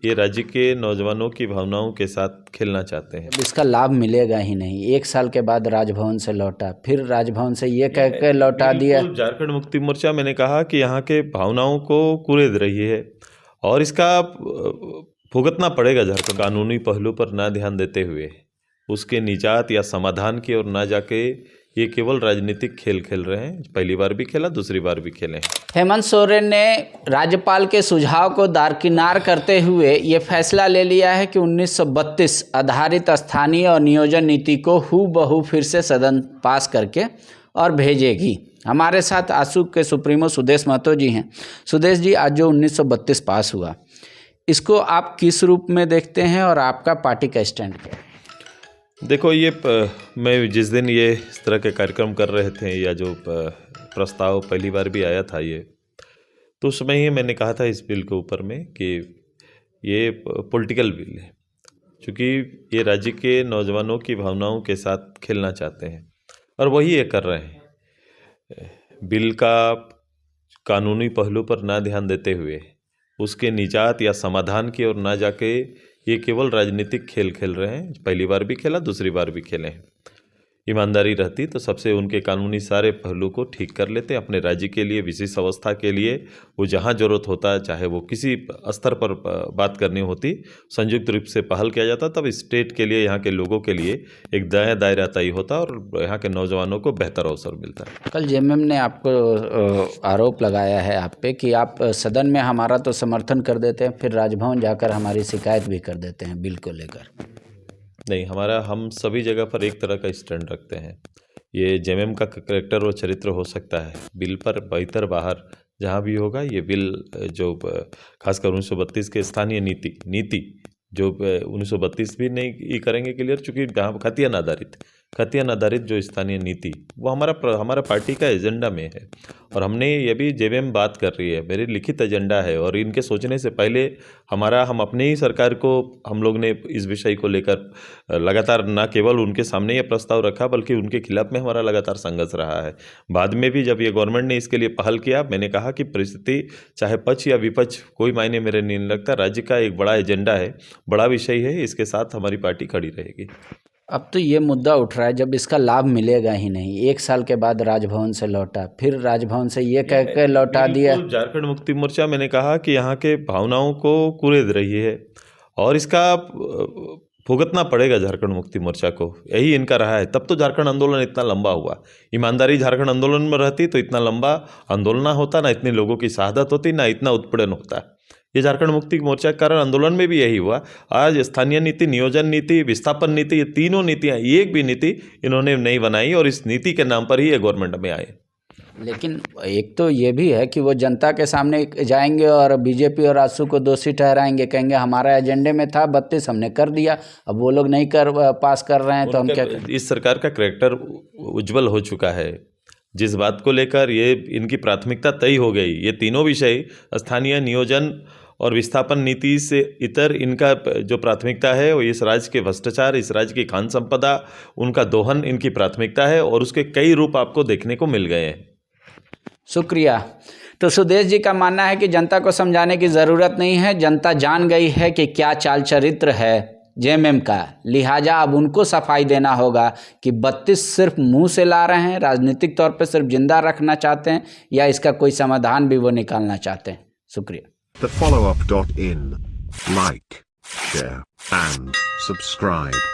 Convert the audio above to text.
ये राज्य के नौजवानों की भावनाओं के साथ खेलना चाहते हैं। इसका लाभ मिलेगा ही नहीं। 1 साल के बाद राजभवन से लौटा, फिर राजभवन से ये कह के लौटा दिया। झारखंड मुक्ति मोर्चा, मैंने कहा कि यहाँ के भावनाओं को कुरेद रही है और इसका भुगतना पड़ेगा झारखंड। कानूनी पहलू पर ना ध्यान देते हुए उसके निजात या समाधान की ओर ना जाके ये केवल राजनीतिक खेल खेल रहे हैं। पहली बार भी खेला, दूसरी बार भी खेले। हेमंत सोरेन ने राज्यपाल के सुझाव को दारकिनार करते हुए ये फैसला ले लिया है कि 1932 आधारित स्थानीय और नियोजन नीति को हूबहू फिर से सदन पास करके और भेजेगी। हमारे साथ आसू के सुप्रीमो सुदेश महतो जी हैं। सुदेश जी, आज जो 1932 पास हुआ, इसको आप किस रूप में देखते हैं और आपका पार्टी का स्टैंड क्या है? देखो, ये मैं जिस दिन ये इस तरह के कार्यक्रम कर रहे थे या जो प्रस्ताव पहली बार भी आया था ये, तो उस समय ही मैंने कहा था इस बिल के ऊपर में कि ये पॉलिटिकल बिल है, क्योंकि ये राज्य के नौजवानों की भावनाओं के साथ खेलना चाहते हैं और वही ये कर रहे हैं। बिल का कानूनी पहलू पर ना ध्यान देते हुए उसके निजात या समाधान की ओर ना जाके ये केवल राजनीतिक खेल खेल रहे हैं। पहली बार भी खेला, दूसरी बार भी खेले हैं। ईमानदारी रहती तो सबसे उनके कानूनी सारे पहलू को ठीक कर लेते। अपने राज्य के लिए, विशेष अवस्था के लिए वो जहाँ ज़रूरत होता, चाहे वो किसी स्तर पर बात करनी होती, संयुक्त रूप से पहल किया जाता, तब स्टेट के लिए, यहाँ के लोगों के लिए एक दायरा तय होता और यहाँ के नौजवानों को बेहतर अवसर मिलता है। कल जेएमएम ने आपको आरोप लगाया है आप पे कि आप सदन में हमारा तो समर्थन कर देते हैं, फिर राजभवन जाकर हमारी शिकायत भी कर देते हैं बिल को लेकर। नहीं, हम सभी जगह पर एक तरह का स्टैंड रखते हैं। ये जेएमएम का करैक्टर और चरित्र हो सकता है, बिल पर भीतर बाहर जहाँ भी होगा ये बिल जो खासकर 1932 के स्थानीय नीति जो 1932 भी नहीं करेंगे क्लियर, चूँकि जहाँ खतियान आधारित जो स्थानीय नीति वो हमारा पार्टी का एजेंडा में है और हमने ये भी जेएमएम बात कर रही है, मेरी लिखित एजेंडा है और इनके सोचने से पहले हम अपने ही सरकार को हम लोग ने इस विषय को लेकर लगातार न केवल उनके सामने ये प्रस्ताव रखा बल्कि उनके खिलाफ में हमारा लगातार संघर्ष रहा है। बाद में भी जब ये गवर्नमेंट ने इसके लिए पहल किया, मैंने कहा कि परिस्थिति चाहे पक्ष या विपक्ष कोई मायने मेरे नहीं लगता, राज्य का एक बड़ा एजेंडा है, बड़ा विषय है, इसके साथ हमारी पार्टी खड़ी रहेगी। अब तो ये मुद्दा उठ रहा है, जब इसका लाभ मिलेगा ही नहीं। 1 साल के बाद राजभवन से लौटा, फिर राजभवन से ये कह के लौटा दिया। झारखंड मुक्ति मोर्चा, मैंने कहा कि यहाँ के भावनाओं को कुरेद रही है और इसका भुगतना पड़ेगा झारखंड मुक्ति मोर्चा को। यही इनका रहा है, तब तो झारखंड आंदोलन इतना लंबा हुआ। ईमानदारी झारखंड आंदोलन में रहती तो इतना लंबा आंदोलन ना होता, ना इतने लोगों की शहादत होती, ना इतना उत्पीड़न होता। ये झारखंड मुक्ति मोर्चा के कारण आंदोलन में भी यही हुआ। आज स्थानीय नीति, नियोजन नीति, विस्थापन नीति, ये तीनों नीतियाँ, एक भी नीति इन्होंने नहीं बनाई और इस नीति के नाम पर ही ये गवर्नमेंट में आए। लेकिन एक तो ये भी है कि वो जनता के सामने जाएंगे और बीजेपी और आसू को दोषी ठहराएंगे, कहेंगे हमारा एजेंडे में था 32 हमने कर दिया, अब वो लोग नहीं पास कर रहे हैं तो हम क्या करें। इस सरकार का करैक्टर उज्जवल हो चुका है। जिस बात को लेकर ये इनकी प्राथमिकता तय हो गई, ये तीनों विषय स्थानीय, नियोजन और विस्थापन नीति से इतर इनका जो प्राथमिकता है वो इस राज्य के भ्रष्टाचार, इस राज्य की खान संपदा, उनका दोहन इनकी प्राथमिकता है और उसके कई रूप आपको देखने को मिल गए हैं। शुक्रिया। तो सुदेश जी का मानना है कि जनता को समझाने की ज़रूरत नहीं है, जनता जान गई है कि क्या चाल चरित्र है जेएमएम का, लिहाजा अब उनको सफाई देना होगा कि 32 सिर्फ मुंह से ला रहे हैं, राजनीतिक तौर पर सिर्फ जिंदा रखना चाहते हैं या इसका कोई समाधान भी वो निकालना चाहते हैं। शुक्रिया। TheFollowUp.in. Like, share and subscribe.